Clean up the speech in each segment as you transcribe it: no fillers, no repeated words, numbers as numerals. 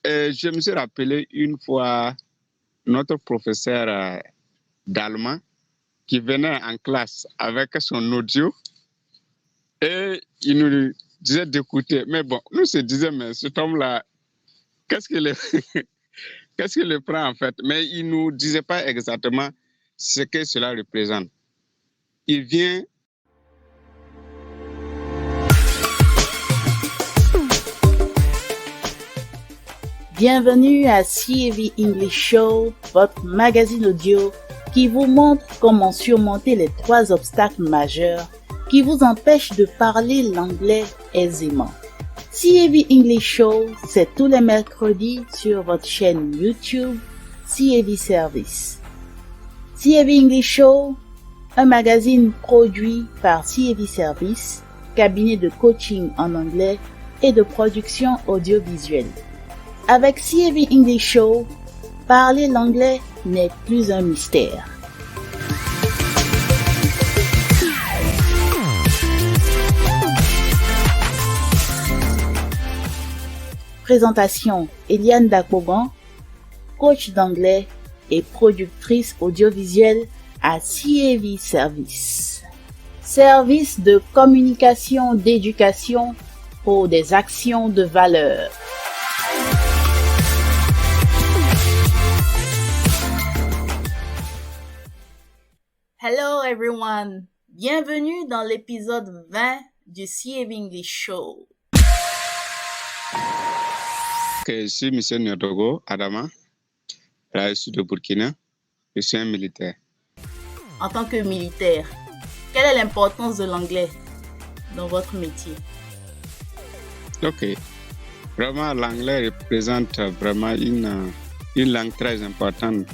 je me suis rappelé une fois notre professeur d'allemand qui venait en classe avec son audio et il nous disait d'écouter. Mais bon, nous se disions, mais cet homme-là, qu'est-ce qu'il qu'est-ce qu'il prend en fait? Mais il ne nous disait pas exactement ce que cela représente. Il vient. Bienvenue à CAV English Show, votre magazine audio qui vous montre comment surmonter les 3 obstacles majeurs qui vous empêchent de parler l'anglais aisément. CAV English Show, c'est tous les mercredis sur votre chaîne YouTube CAV Service. CAV English Show, un magazine produit par CAV Service, cabinet de coaching en anglais et de production audiovisuelle. Avec CAV English Show, parler l'anglais n'est plus un mystère. Présentation: Eliane Dakbogan, coach d'anglais et productrice audiovisuelle à CAV Service. Service de communication d'éducation pour des actions de valeur. Hello everyone, bienvenue dans l'épisode 20 du CAV English Show. Je suis M. Nyotogo Adama, je suis de Burkina, je suis un militaire. En tant que militaire, quelle est l'importance de l'anglais dans votre métier? Ok, vraiment l'anglais représente vraiment une langue très importante.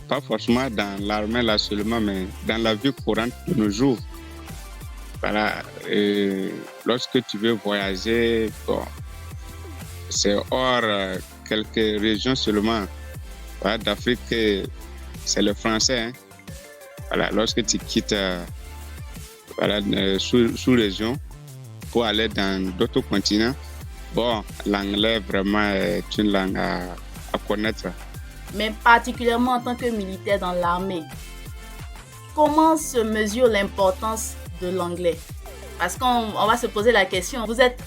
Pas forcément dans l'armée là seulement, mais dans la vie courante de nos jours. Voilà, lorsque tu veux voyager, bon, c'est hors quelques régions seulement. Voilà, d'Afrique, c'est le français. Hein. Voilà, lorsque tu quittes sous-région pour aller dans d'autres continents, bon, l'anglais vraiment est une langue à connaître. Mais particulièrement en tant que militaire dans l'armée, comment se mesure l'importance de l'anglais? Parce qu'on va se poser la question, vous êtes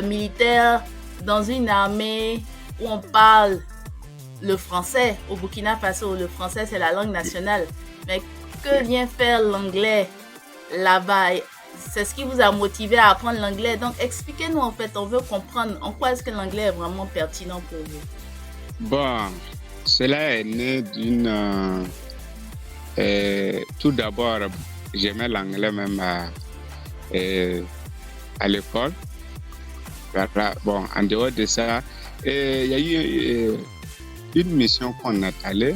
militaire dans une armée où on parle le français. Au Burkina Faso, le français c'est la langue nationale. Mais que vient faire l'anglais là-bas? C'est ce qui vous a motivé à apprendre l'anglais. Donc expliquez-nous en fait, on veut comprendre en quoi est-ce que l'anglais est vraiment pertinent pour vous. Bon, cela est né d'une... tout d'abord, j'aimais l'anglais même à l'école. Voilà. Bon, en dehors de ça, il y a eu une mission qu'on est allé.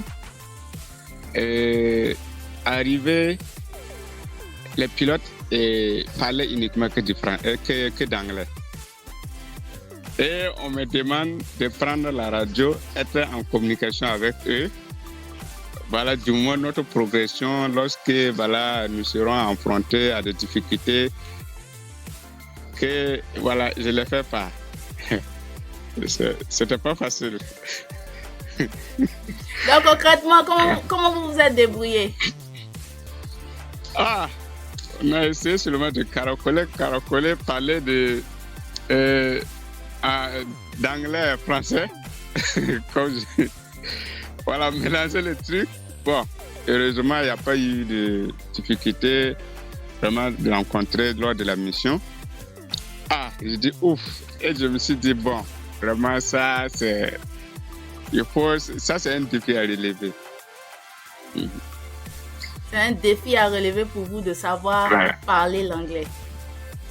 Arrivé, les pilotes parlaient uniquement que d'anglais. Et on me demande de prendre la radio, être en communication avec eux. Voilà, du moins notre progression lorsque voilà, nous serons confrontés à des difficultés que voilà, je ne les fais pas. C'était pas facile. Donc concrètement, comment vous vous êtes débrouillé? On a essayé seulement de caracoler, parler d'anglais, français. Voilà, mélanger les trucs. Bon, heureusement, il n'y a pas eu de difficulté vraiment de rencontrer lors de la mission. Je dis ouf. Et je me suis dit, bon, vraiment, ça, c'est un défi à relever. C'est un défi à relever pour vous de savoir parler l'anglais.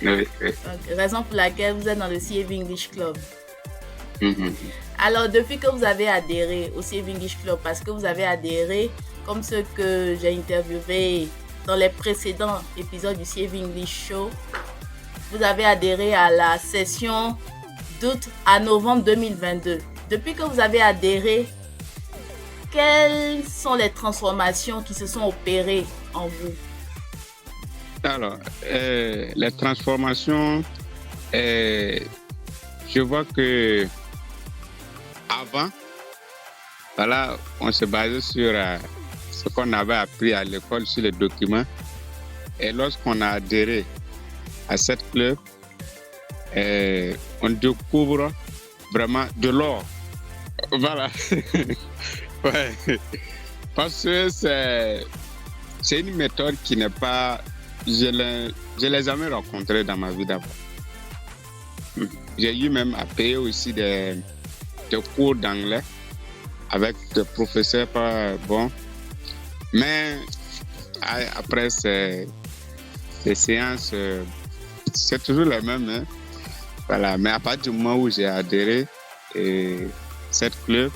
Oui. Donc, raison pour laquelle vous êtes dans le CAV English Club. Alors, depuis que vous avez adhéré au CAV English Club, parce que vous avez adhéré, comme ceux que j'ai interviewés dans les précédents épisodes du CAV English Show, vous avez adhéré à la session d'août à novembre 2022. Depuis que vous avez adhéré, quelles sont les transformations qui se sont opérées en vous? Alors, les transformations, je vois que avant, voilà, on se basait sur ce qu'on avait appris à l'école, sur les documents. Et lorsqu'on a adhéré à cette club, on découvre vraiment de l'or. Voilà. Ouais. Parce que c'est une méthode qui n'est pas... Je ne l'ai jamais rencontrée dans ma vie d'abord. J'ai eu même à payer aussi des cours d'anglais avec des professeurs pas bons. Mais après ces séances, c'est toujours les mêmes. Hein. Voilà. Mais à partir du moment où j'ai adhéré à cette club,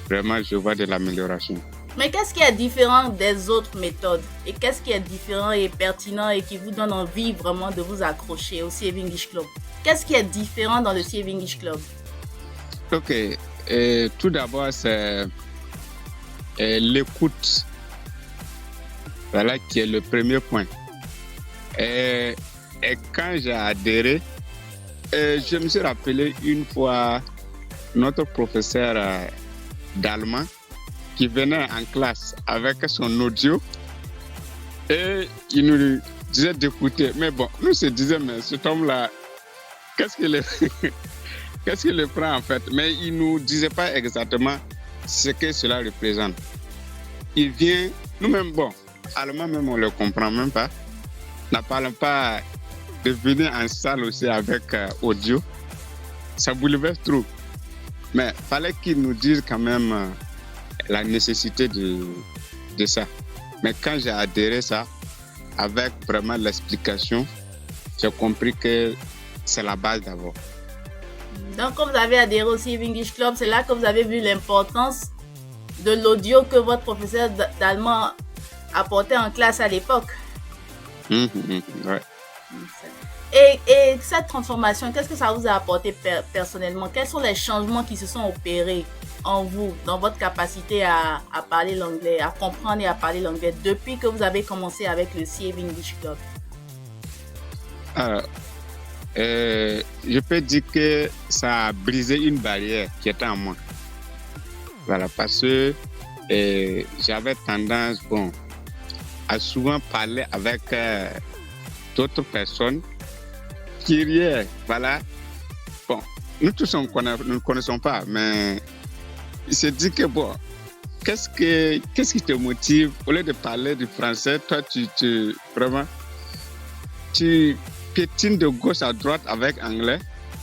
vraiment, je vois de l'amélioration. Mais qu'est-ce qui est différent des autres méthodes? Et qu'est-ce qui est différent et pertinent et qui vous donne envie vraiment de vous accrocher au CIEV English Club? Qu'est-ce qui est différent dans le CIEV English Club? Ok. Tout d'abord, c'est l'écoute. Voilà qui est le premier point. Et quand j'ai adhéré, je me suis rappelé une fois notre professeur d'allemand qui venait en classe avec son audio et il nous disait d'écouter. Mais bon, nous se disions, mais cet homme-là, qu'est-ce qu'il le prend en fait? Mais il ne nous disait pas exactement ce que cela représente. Il vient, nous-mêmes, bon, allemand même, on ne le comprend même pas. Ne parlons pas de venir en salle aussi avec audio. Ça bouleverse trop. Mais il fallait qu'il nous dise quand même la nécessité de ça. Mais quand j'ai adhéré ça, avec vraiment l'explication, j'ai compris que c'est la base d'abord. Donc, quand vous avez adhéré au CIEV English Club, c'est là que vous avez vu l'importance de l'audio que votre professeur d'allemand apportait en classe à l'époque. Ouais. Et cette transformation, qu'est-ce que ça vous a apporté personnellement? Quels sont les changements qui se sont opérés en vous, dans votre capacité à parler l'anglais, à comprendre et à parler l'anglais depuis que vous avez commencé avec le CIEV English Club? Je peux dire que ça a brisé une barrière qui était en moi. Voilà, parce que j'avais tendance, à souvent parler avec d'autres personnes qui riaient. Voilà. Bon, nous tous, nous ne connaissons pas, mais il s'est dit que qu'est-ce qui te motive? Au lieu de parler du français, toi, tu piétines de gauche à droite avec anglais,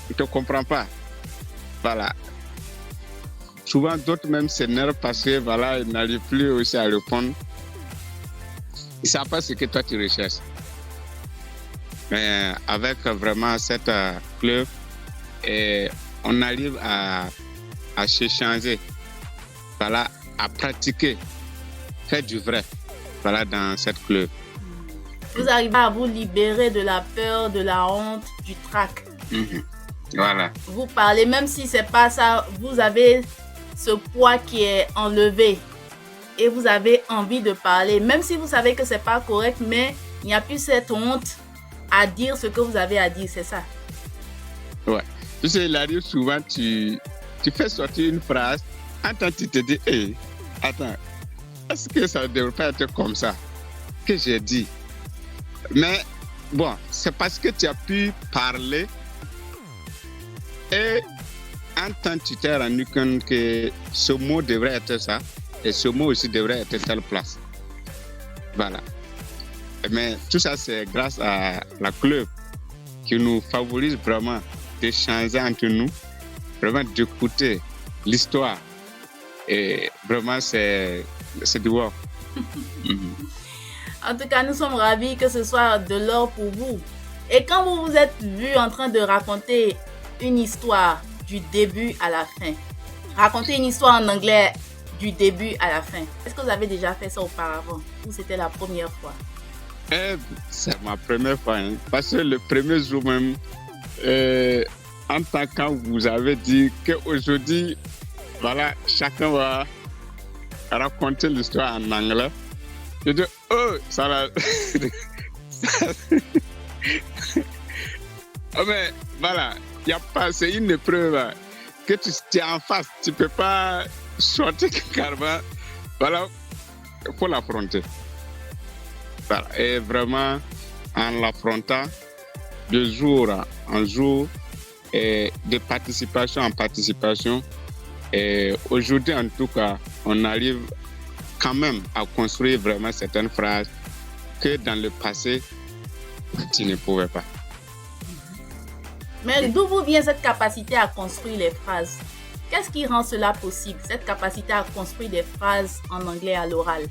tu ne te comprends pas. Voilà. Souvent, d'autres même s'énervent parce que, voilà, ils n'arrivent plus aussi à répondre. Ils ne savent pas ce que toi, tu recherches. Mais avec vraiment cette club, on arrive à s'échanger, voilà, à pratiquer, faire du vrai, voilà, dans cette club. Vous arrivez à vous libérer de la peur, de la honte, du trac. Voilà. Vous parlez, même si c'est pas ça, vous avez ce poids qui est enlevé et vous avez envie de parler, même si vous savez que c'est pas correct, mais il n'y a plus cette honte à dire ce que vous avez à dire, c'est ça? Ouais. Tu sais, il arrive souvent, tu fais sortir une phrase, en temps tu te dis, hey, attends, est-ce que ça ne devrait pas être comme ça que j'ai dit? Mais bon, c'est parce que tu as pu parler et en temps tu t'es rendu compte que ce mot devrait être ça et ce mot aussi devrait être telle place. Voilà. Mais tout ça, c'est grâce à la club qui nous favorise vraiment d'échanger entre nous, vraiment d'écouter l'histoire. Et vraiment, c'est du work. En tout cas, nous sommes ravis que ce soit de l'or pour vous. Et quand vous vous êtes vu en train de raconter une histoire du début à la fin, raconter une histoire en anglais du début à la fin, est-ce que vous avez déjà fait ça auparavant ou c'était la première fois? C'est ma première fois, hein, parce que le premier jour même, en tant que vous avez dit qu'aujourd'hui, voilà, chacun va raconter l'histoire en anglais. Je dis, oh, ça va. Oh, mais voilà, y a pas, c'est une épreuve. que tu es en face, tu ne peux pas sortir carrément. Voilà, il faut l'affronter. Voilà. Et vraiment, en l'affrontant, de jour en jour, et de participation en participation, et aujourd'hui, en tout cas, on arrive quand même à construire vraiment certaines phrases que dans le passé, tu ne pouvais pas. Mais d'où vous vient cette capacité à construire les phrases? Qu'est-ce qui rend cela possible, cette capacité à construire des phrases en anglais à l'oral?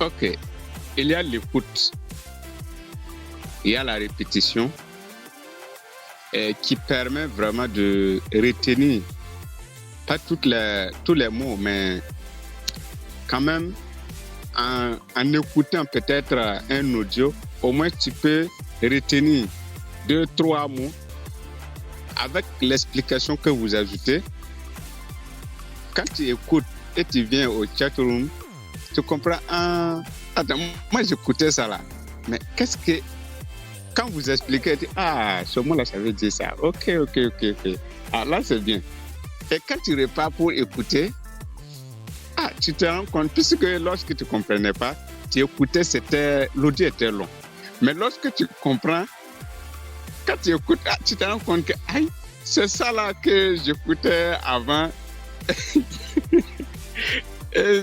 Ok, il y a l'écoute, il y a la répétition qui permet vraiment de retenir, pas tous les mots, mais quand même, en écoutant peut-être un audio, au moins tu peux retenir 2-3 mots avec l'explication que vous ajoutez. Quand tu écoutes et tu viens au chat room, tu comprends. Attends, moi j'écoutais ça là, mais qu'est-ce que. Quand vous expliquez, tu dis, ce mot-là, ça veut dire ça. Ok. Ah, là, c'est bien. Et quand tu repars pour écouter, tu te rends compte, puisque lorsque tu ne comprenais pas, tu écoutais, l'audio était long. Mais lorsque tu comprends, quand tu écoutes, tu te rends compte que c'est ça là que j'écoutais avant. Et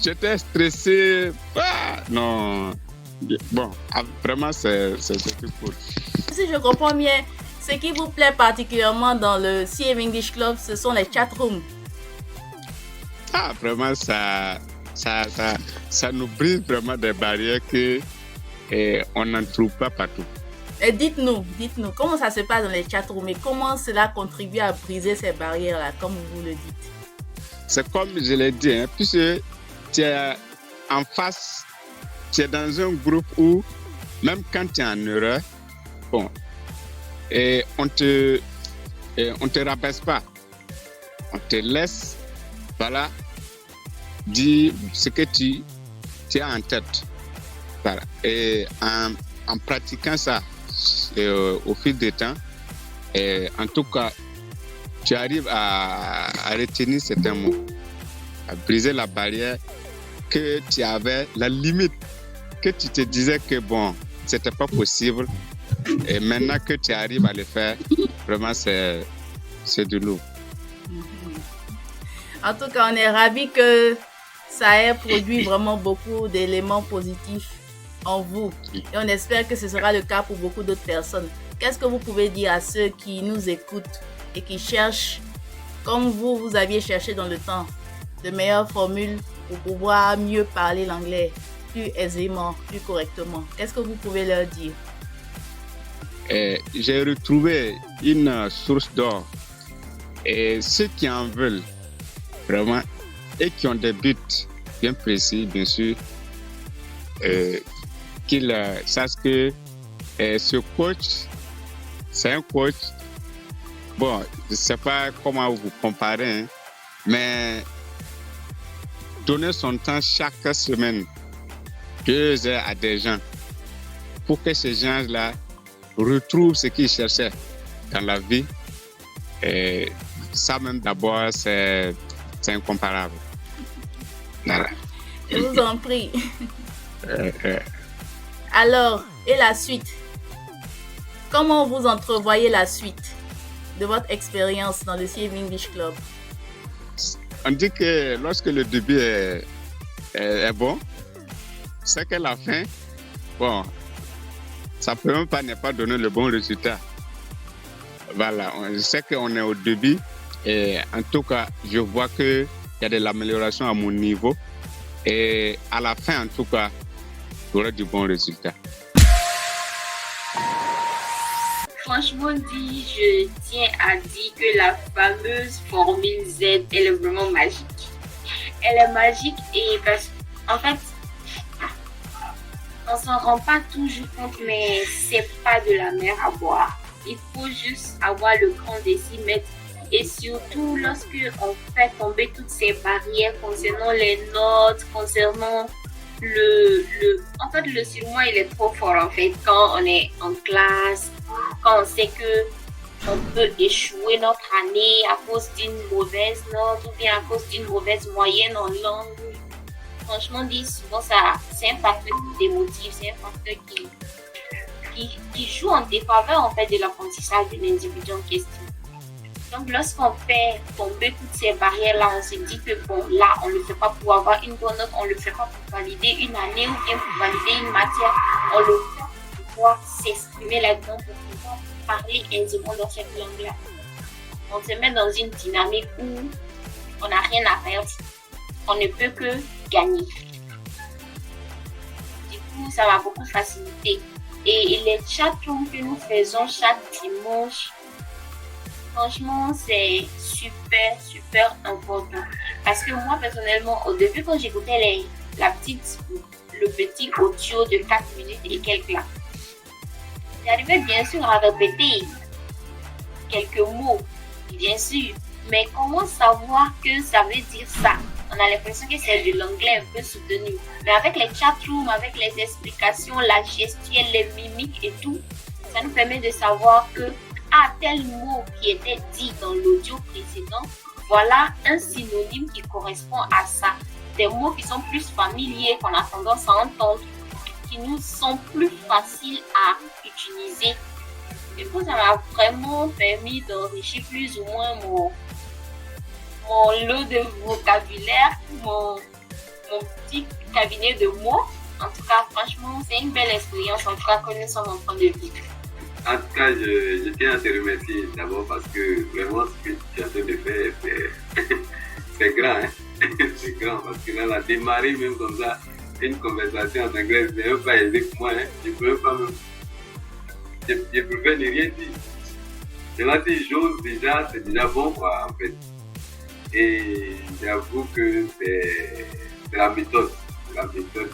j'étais stressé. Non. Bon, vraiment, c'est cool. Si je comprends bien, ce qui vous plaît particulièrement dans le CAV English Club, ce sont les chat rooms. Vraiment, ça nous brise vraiment des barrières qu'on n'en trouve pas partout. Et dites-nous, comment ça se passe dans les chat rooms et comment cela contribue à briser ces barrières-là, comme vous le dites? C'est comme je l'ai dit, puisque tu es en face. Tu es dans un groupe où, même quand tu es en erreur, et on te rabaisse pas. On te laisse, dire ce que tu as en tête. Voilà. Et en pratiquant ça au fil du temps, en tout cas, tu arrives à retenir certains mots, à briser la barrière que tu avais, la limite que tu te disais que c'était pas possible, et maintenant que tu arrives à le faire, vraiment c'est du lourd. En tout cas, on est ravis que ça ait produit vraiment beaucoup d'éléments positifs en vous et on espère que ce sera le cas pour beaucoup d'autres personnes. Qu'est-ce que vous pouvez dire à ceux qui nous écoutent et qui cherchent, comme vous aviez cherché dans le temps, de meilleures formules pour pouvoir mieux parler l'anglais plus aisément, plus correctement? Qu'est-ce que vous pouvez leur dire? J'ai retrouvé une source d'or. Et ceux qui en veulent vraiment et qui ont des buts bien précis, bien sûr, qu'ils sachent que ce coach, c'est un coach. Bon, je ne sais pas comment vous comparer, mais donner son temps chaque semaine, 2 heures à des gens, pour que ces gens-là retrouvent ce qu'ils cherchaient dans la vie. Et ça même d'abord, c'est incomparable. Voilà. Je vous en prie. Alors, et la suite? Comment vous entrevoyez la suite de votre expérience dans le CAV English Club? On dit que lorsque le début est bon, c'est que la fin, ça peut même pas ne pas donner le bon résultat. Voilà, je sais qu'on est au début et en tout cas, je vois qu'il y a de l'amélioration à mon niveau et à la fin, en tout cas, j'aurai du bon résultat. Franchement dit, je tiens à dire que la fameuse formule Z, elle est vraiment magique. Elle est magique et en fait, on s'en rend pas toujours compte, mais c'est pas de la mer à boire. Il faut juste avoir le cran de s'y mettre. Et surtout, lorsque on fait tomber toutes ces barrières concernant les notes, concernant en fait, le sur-moi, il est trop fort, en fait. Quand on est en classe, quand quand on sait que on peut échouer notre année à cause d'une mauvaise note ou bien à cause d'une mauvaise moyenne en langue. Franchement, dit souvent ça, c'est un facteur qui démotive, c'est un facteur qui joue en défaveur en fait de l'apprentissage de l'individu en question. Donc lorsqu'on fait tomber toutes ces barrières-là, on se dit que bon, là, on ne le fait pas pour avoir une bonne note, on ne le fait pas pour valider une année ou bien pour valider une matière, on le fait pour pouvoir s'exprimer là-dedans, pour pouvoir parler aisément dans cette langue-là. On se met dans une dynamique où on n'a rien à perdre, on ne peut que gagner. Du coup, ça m'a beaucoup facilité. Et les chatrooms que nous faisons chaque dimanche, franchement, c'est super important. Parce que moi, personnellement, au début, quand j'écoutais le petit audio de 4 minutes et quelques là, j'arrivais bien sûr à répéter quelques mots, bien sûr. Mais comment savoir que ça veut dire ça? On a l'impression que c'est de l'anglais un peu soutenu. Mais avec les chatrooms, avec les explications, la gestuelle, les mimiques et tout, ça nous permet de savoir que tel mot qui était dit dans l'audio précédent, voilà un synonyme qui correspond à ça. Des mots qui sont plus familiers, qu'on a tendance à entendre, qui nous sont plus faciles à utiliser. Du coup, ça m'a vraiment permis d'enrichir plus ou moins mon lot de vocabulaire, mon petit cabinet de mots. En tout cas, franchement, c'est une belle expérience, en tout cas, que nous sommes en train de vivre. En tout cas, je tiens à te remercier d'abord parce que vraiment ce que tu as fait de faire, c'est grand. Hein? C'est grand parce que là, la démarrer même comme ça, une conversation en anglais, c'est même pas aisé pour moi. Hein? Je peux même pas même. Je préfère ne rien dire. Et là, si j'ose déjà, c'est déjà bon, quoi, en fait. Et j'avoue que c'est la méthode. La méthode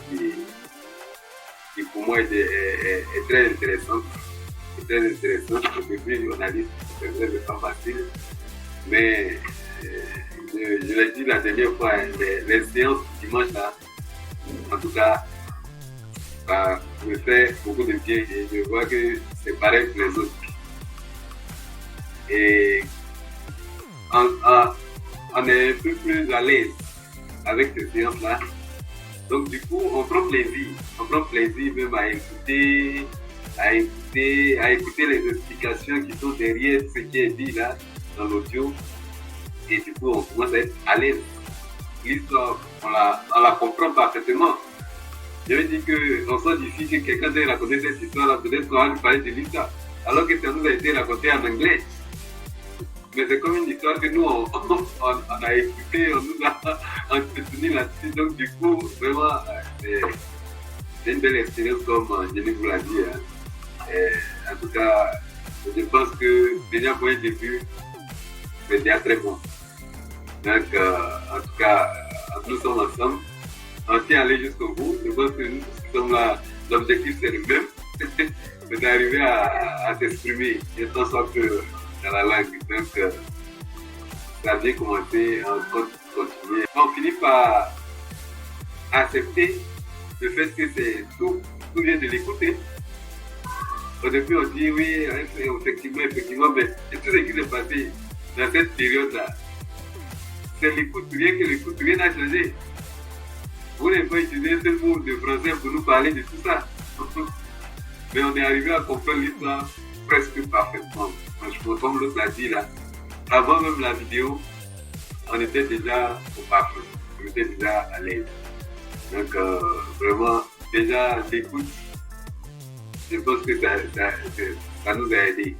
qui pour moi est très intéressante. C'est très intéressant. Je suis journaliste, c'est très facile. Mais je l'ai dit la dernière fois, les séances du dimanche là, en tout cas, ça me fait beaucoup de bien et je vois que c'est pareil pour les autres. Et on est un peu plus à l'aise avec ces séances-là. Donc du coup, on prend plaisir même à écouter les explications qui sont derrière ce qui est dit là dans l'audio. Et du coup, on commence à être à l'aise. L'histoire, on la comprend parfaitement. Je veux dire qu'on sent d'ici que quelqu'un doit raconter cette histoire-là, peut-être qu'on va lui parler de l'histoire, alors que ça nous a été raconté en anglais. Mais c'est comme une histoire que nous, on a écouté, on nous a entretenu là-dessus. Donc du coup, vraiment, c'est une belle expérience comme Jenny vous l'a dit. Hein. Et, en tout cas, je pense que déjà pour un début, c'est déjà très bon. Donc, en tout cas, nous sommes ensemble. On tient à aller jusqu'au bout. Je pense que nous sommes là. L'objectif, c'est le même. C'est d'arriver à s'exprimer, et tant soit que dans la langue. Donc, ça a bien commencé, on compte continuer. On finit par accepter le fait que c'est tout vient de l'écouter. Au début, on dit oui, effectivement, mais tout ce qui s'est passé dans cette période-là, c'est l'écoute, rien n'a changé. Vous n'avez pas utilisé un seul mot de français pour nous parler de tout ça. Mais on est arrivé à comprendre l'histoire presque parfaitement. Franchement, comme l'autre l'a dit là, avant même la vidéo, on était déjà au parfum, on était déjà à l'aise. Donc vraiment, déjà l'écoute, je pense que ça nous a aidés.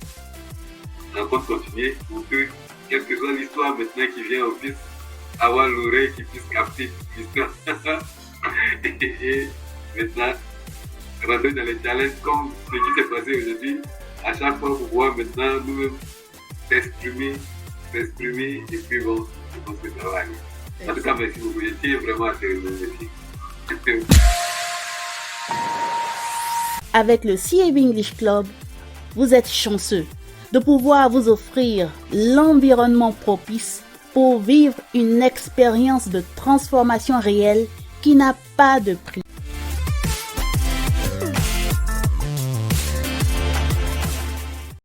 On compte continuer pour que, quelle que soit l'histoire maintenant qui vient au fils, avoir l'oreille qui puisse capter l'histoire. Et maintenant, rentrer dans les challenges comme ce qui s'est passé aujourd'hui, à chaque fois pour pouvoir maintenant nous-mêmes s'exprimer, et puis bon, je pense que ça va aller. En tout cas, merci beaucoup. Je tiens vraiment à te remercier. Avec le CAV English Club, vous êtes chanceux de pouvoir vous offrir l'environnement propice pour vivre une expérience de transformation réelle qui n'a pas de prix.